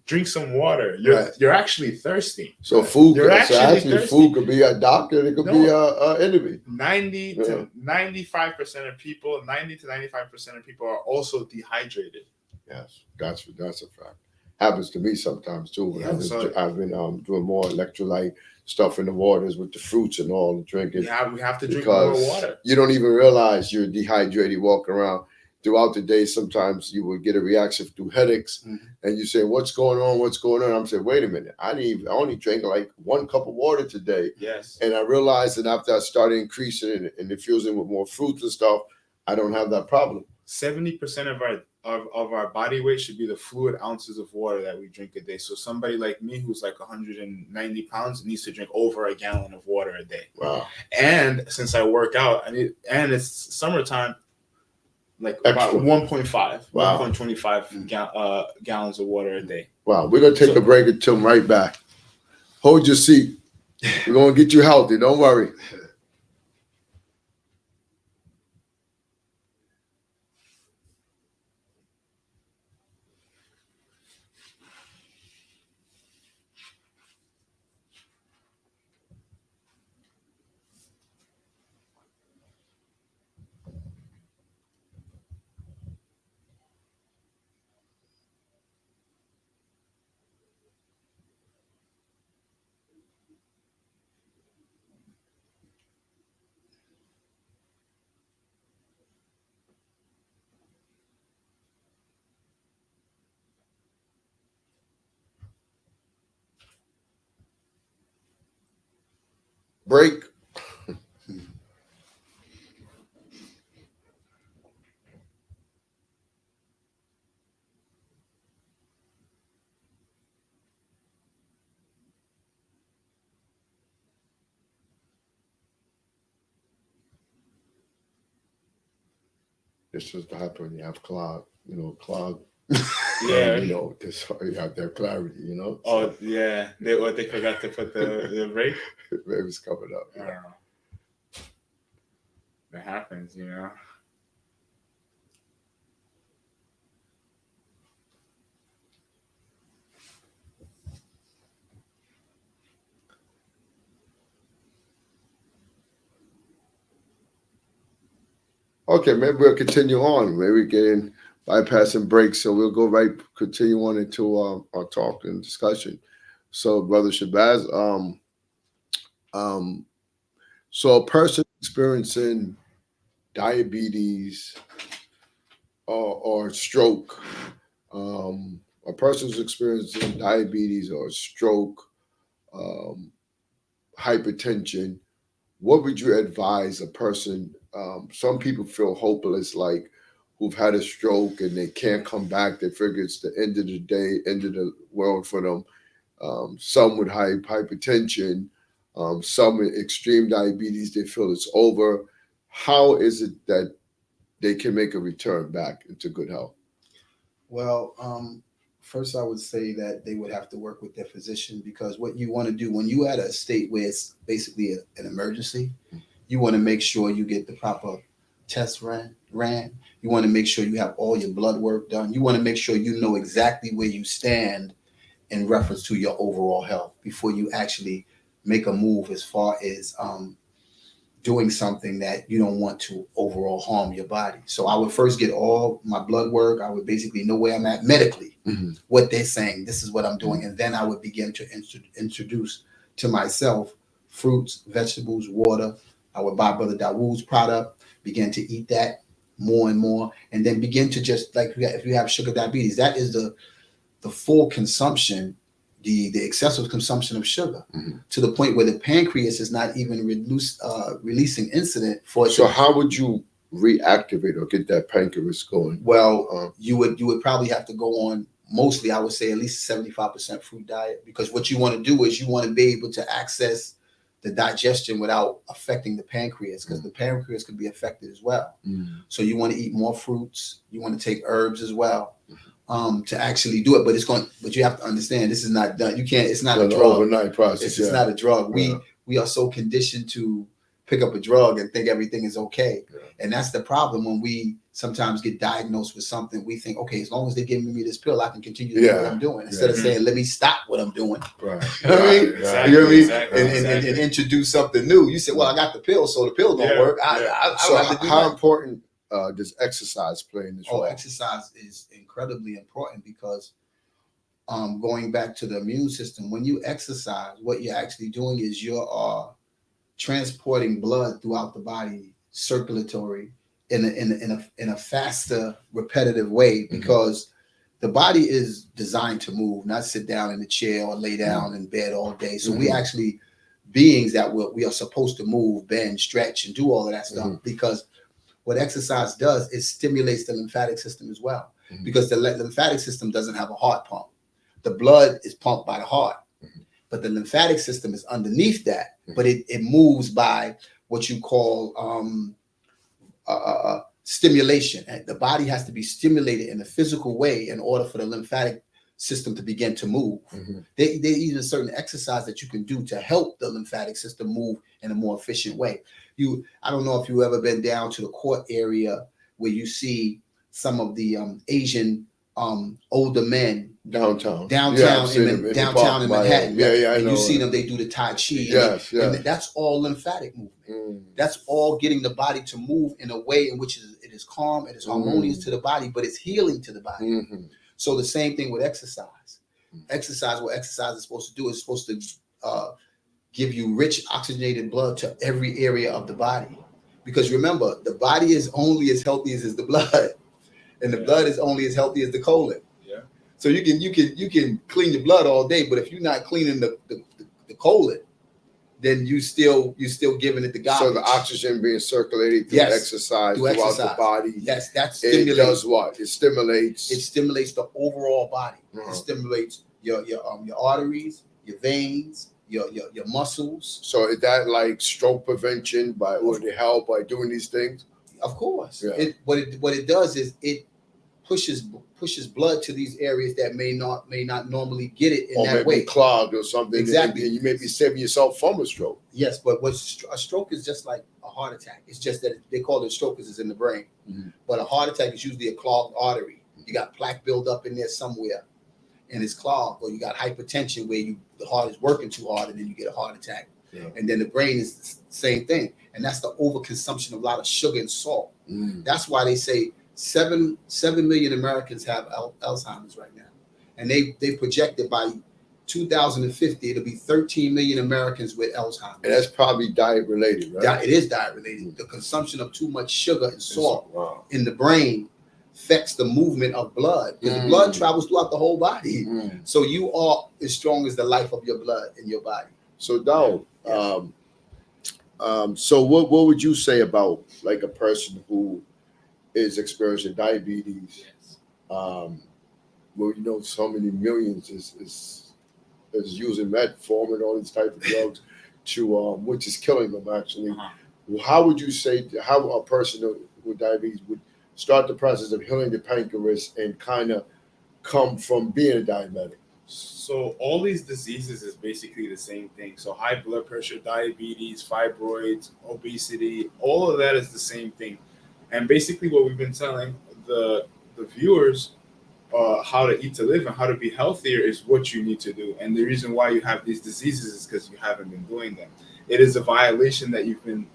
Drink some water. You're actually thirsty. So food. Food could be a doctor. It could be a enemy. 90 to 95% of people. 90 to 95% of people are also dehydrated. Yes, that's a fact. Happens to me sometimes too. I've been doing more electrolyte stuff in the waters with the fruits and all the drinking. Yeah, we have to drink more water. You don't even realize you're dehydrated walking around. Throughout the day, sometimes you would get a reaction through headaches, and you say, "What's going on? What's going on?" I'm saying, "Wait a minute! I only drank like 1 cup of water today." Yes. And I realized that after I started increasing and infusing with more fruits and stuff, I don't have that problem. 70% of our body weight should be the fluid ounces of water that we drink a day. So somebody like me who's like 190 pounds needs to drink over a gallon of water a day. Wow. And since I work out, and it's summertime, like about 1.25 gallons of water a day. Wow. We're going to take a break and come right back. Hold your seat. We're going to get you healthy. Don't worry. Break. This is the happen when you have clog. Yeah. You have their clarity, Oh, yeah. They forgot to put the brake? Baby's coming up. I don't know. That happens, Okay, maybe we'll continue on. Maybe we get in bypassing breaks, so we'll go right continue on into our talk and discussion. So, Brother Shabazz, um, so a person experiencing diabetes or stroke, a person who's experiencing diabetes or stroke, um, hypertension, what would you advise a person? Some people feel hopeless, like who've had a stroke and they can't come back. They figure it's the end of the day, end of the world for them. Some with hypertension, some with extreme diabetes, they feel it's over. How is it that they can make a return back into good health? Well, first I would say that they would have to work with their physician, because what you want to do when you at a state where it's basically an emergency, you want to make sure you get the proper tests ran. You want to make sure you have all your blood work done. You want to make sure you know exactly where you stand in reference to your overall health before you actually make a move as far as doing something that you don't want to overall harm your body. So I would first get all my blood work. I would basically know where I'm at medically, what they're saying, this is what I'm doing. And then I would begin to introduce to myself fruits, vegetables, water. I would buy Brother Dawood's product, begin to eat that more and more, and then begin to just, like, if you have sugar diabetes, that is the full consumption, the excessive consumption of sugar, to the point where the pancreas is not even releasing insulin for it. So how would you reactivate or get that pancreas going? Well, you would probably have to go on, mostly I would say at least 75% fruit diet, because what you want to do is you want to be able to access the digestion without affecting the pancreas, because the pancreas could be affected as well. So you want to eat more fruits. You want to take herbs as well. To actually do it, but you have to understand, this is not done. You can't. It's not a drug. Overnight process. It's not a drug. We are so conditioned to pick up a drug and think everything is okay, and that's the problem when we sometimes get diagnosed with something. We think, okay, as long as they're giving me this pill, I can continue to do what I'm doing, instead of saying, let me stop what I'm doing. Right. You know what I mean? Exactly, You know what I mean? exactly. And introduce something new. You say, well, I got the pill, so the pill don't work. I So don't have to do how that. important does exercise play in this role? Exercise is incredibly important, because going back to the immune system, when you exercise, what you're actually doing is you are transporting blood throughout the body, circulatory, in a faster, repetitive way, because the body is designed to move, not sit down in the chair or lay down in bed all day. So we actually beings that we are supposed to move, bend, stretch, and do all of that stuff, because what exercise does is stimulates the lymphatic system as well, because the lymphatic system doesn't have a heart pump. The blood is pumped by the heart, but the lymphatic system is underneath that, but it moves by what you call stimulation. And the body has to be stimulated in a physical way in order for the lymphatic system to begin to move. There even certain exercise that you can do to help the lymphatic system move in a more efficient way. I don't know if you've ever been down to the court area where you see some of the Asian older men downtown in Manhattan. And you see them, they do the Tai Chi. And that's all lymphatic movement. That's all getting the body to move in a way in which it is calm, it is harmonious to the body, but it's healing to the body. So the same thing with exercise. What exercise is supposed to do is supposed to give you rich oxygenated blood to every area of the body. Because remember, the body is only as healthy as the blood, and the blood is only as healthy as the colon. So you can clean your blood all day, but if you're not cleaning the colon, then you still giving it the garbage. So the oxygen being circulated through exercise throughout the body. Yes, that it does what? It stimulates. It stimulates the overall body. It stimulates your arteries, your veins, your muscles. So is that like stroke prevention would it help by doing these things? Of course. What it does is it pushes blood to these areas that may not normally get it in that way. Clogged or something. Exactly. And you may be saving yourself from a stroke. Yes, but a stroke is just like a heart attack. It's just that they call it stroke because it's in the brain. But a heart attack is usually a clogged artery. You got plaque buildup in there somewhere, and it's clogged. Or you got hypertension where the heart is working too hard, and then you get a heart attack. Yeah. And then the brain is the same thing. And that's the overconsumption of a lot of sugar and salt. That's why they say 7 million Americans have Alzheimer's right now. And they projected by 2050, it'll be 13 million Americans with Alzheimer's. And that's probably diet related, right? It is diet related. The consumption of too much sugar and salt in the brain affects the movement of blood. Because the blood travels throughout the whole body. So you are as strong as the life of your blood in your body. So Dao, so what would you say about like a person who is experiencing diabetes? Well, you know, so many millions is using metformin and all these type of drugs to which is killing them actually. How would you say how a person with diabetes would start the process of healing the pancreas and kind of come from being a diabetic? So all these diseases is basically the same thing. So high blood pressure, diabetes, fibroids, obesity, all of that is the same thing. And basically what we've been telling the viewers how to eat to live and how to be healthier is what you need to do. And the reason why you have these diseases is because you haven't been doing them. It is a violation that you've been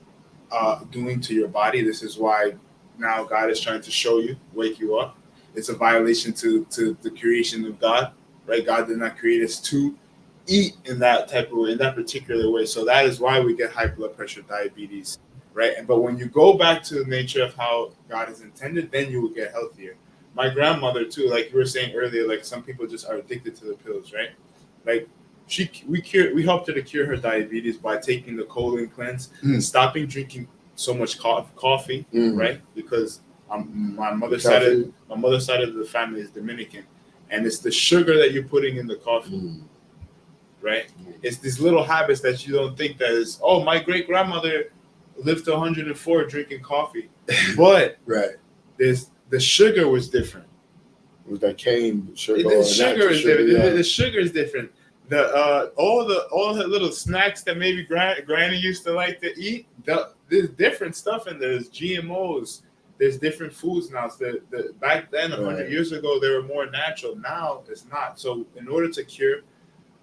doing to your body. This is why now God is trying to show you, wake you up. It's a violation to the creation of God, right? God did not create us to eat in that type of way, in that particular way. So that is why we get high blood pressure, diabetes, right? But when you go back to the nature of how God is intended, then you will get healthier. My grandmother too, like you were saying earlier, like some people just are addicted to the pills, right? Like we helped her to cure her diabetes by taking the colon cleanse, stopping drinking so much coffee, right? Because my mother's side of the family is Dominican, and it's the sugar that you're putting in the coffee, right? It's these little habits that you don't think that is. Oh, my great grandmother lived to 104 drinking coffee, but the sugar was different. It was that cane sugar. The sugar is different. Yeah. The sugar is different. The all the little snacks that maybe Granny used to like to eat. There's different stuff in there. There's GMOs. There's different foods now. So back then, 100 years ago, they were more natural. Now it's not. So in order to cure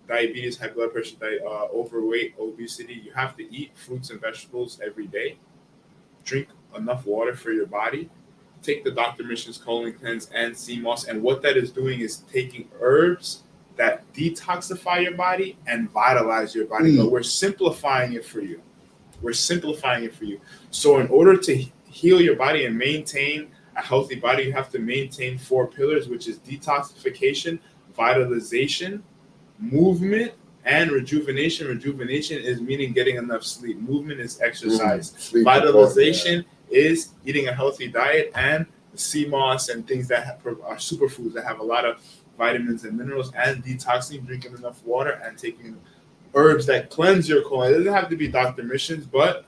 diabetes, high blood pressure, overweight, obesity, you have to eat fruits and vegetables every day. Drink enough water for your body. Take the Dr. Mission's colon cleanse and sea moss, and what that is doing is taking herbs that detoxify your body and vitalize your body. But we're simplifying it for you. So in order to heal your body and maintain a healthy body, you have to maintain 4 pillars, which is detoxification, vitalization, movement, and rejuvenation. Rejuvenation is meaning getting enough sleep. Movement is exercise. Vitalization is eating a healthy diet, and sea moss and things that are superfoods that have a lot of vitamins and minerals, and detoxing, drinking enough water, and taking herbs that cleanse your colon. It doesn't have to be Dr. Mission's, but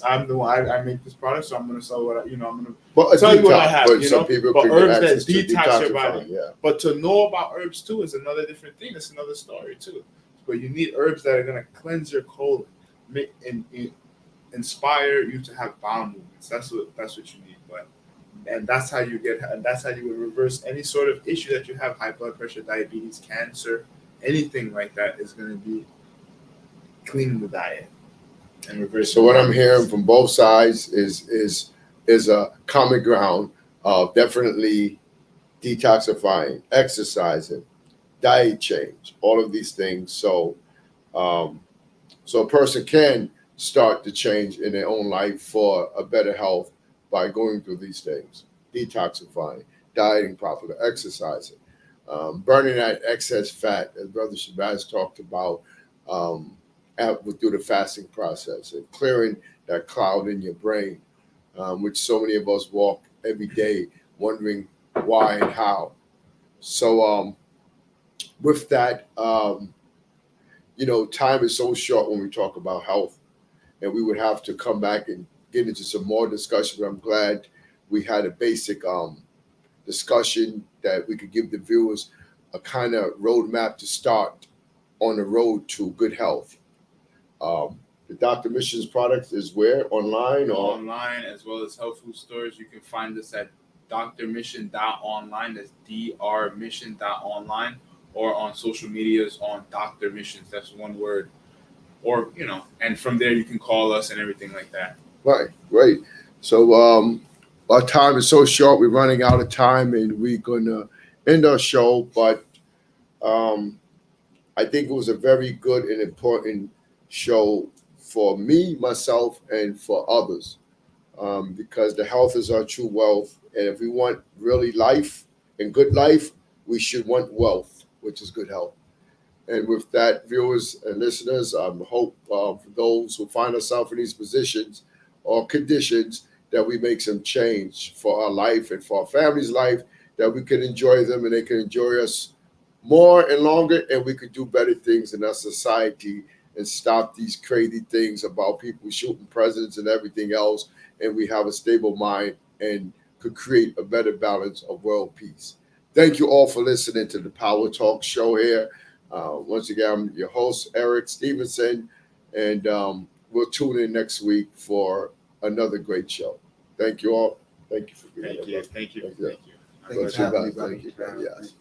I'm the one. I make this product, so I'm going to sell what I'm going to tell you what I have. But herbs that detox your body. Yeah. But to know about herbs too is another different thing. It's another story too. But you need herbs that are going to cleanse your colon, inspire you to have bowel movements. That's what you need. And that's how you would reverse any sort of issue that you have: high blood pressure, diabetes, cancer, anything like that is going to be cleaning the diet and reverse. So what I'm hearing from both sides is a common ground of definitely detoxifying, exercising, diet change, all of these things. So a person can start to change in their own life for a better health by going through these things: detoxifying, dieting properly, exercising, burning that excess fat, as Brother Shabazz talked about, through the fasting process, and clearing that cloud in your brain, which so many of us walk every day wondering why and how. So with that, time is so short when we talk about health, and we would have to come back and get into some more discussion. But I'm glad we had a basic discussion that we could give the viewers a kind of roadmap to start on the road to good health. The Dr. Mission's products is where? Online? Online, as well as health food stores. You can find us at drmission.online. That's drmission.online, or on social medias on Dr. Missions. That's one word. or and from there you can call us and everything like that. Right, great. So our time is so short, we're running out of time, and we're gonna end our show. But um, I think it was a very good and important show for me, myself, and for others, because the health is our true wealth. And if we want really life and good life, we should want wealth, which is good health. And with that, viewers and listeners, I hope for those who find ourselves in these positions or conditions that we make some change for our life and for our family's life, that we can enjoy them and they can enjoy us more and longer, and we could do better things in our society and stop these crazy things about people shooting presidents and everything else, and we have a stable mind and could create a better balance of world peace. Thank you all for listening to the Power Talk show here. Once again, I'm your host, Eric Stevenson, and we'll tune in next week for another great show. Thank you all. Thank you for being here. Thank you. Thank you for having me, brother. Thank you. Yes.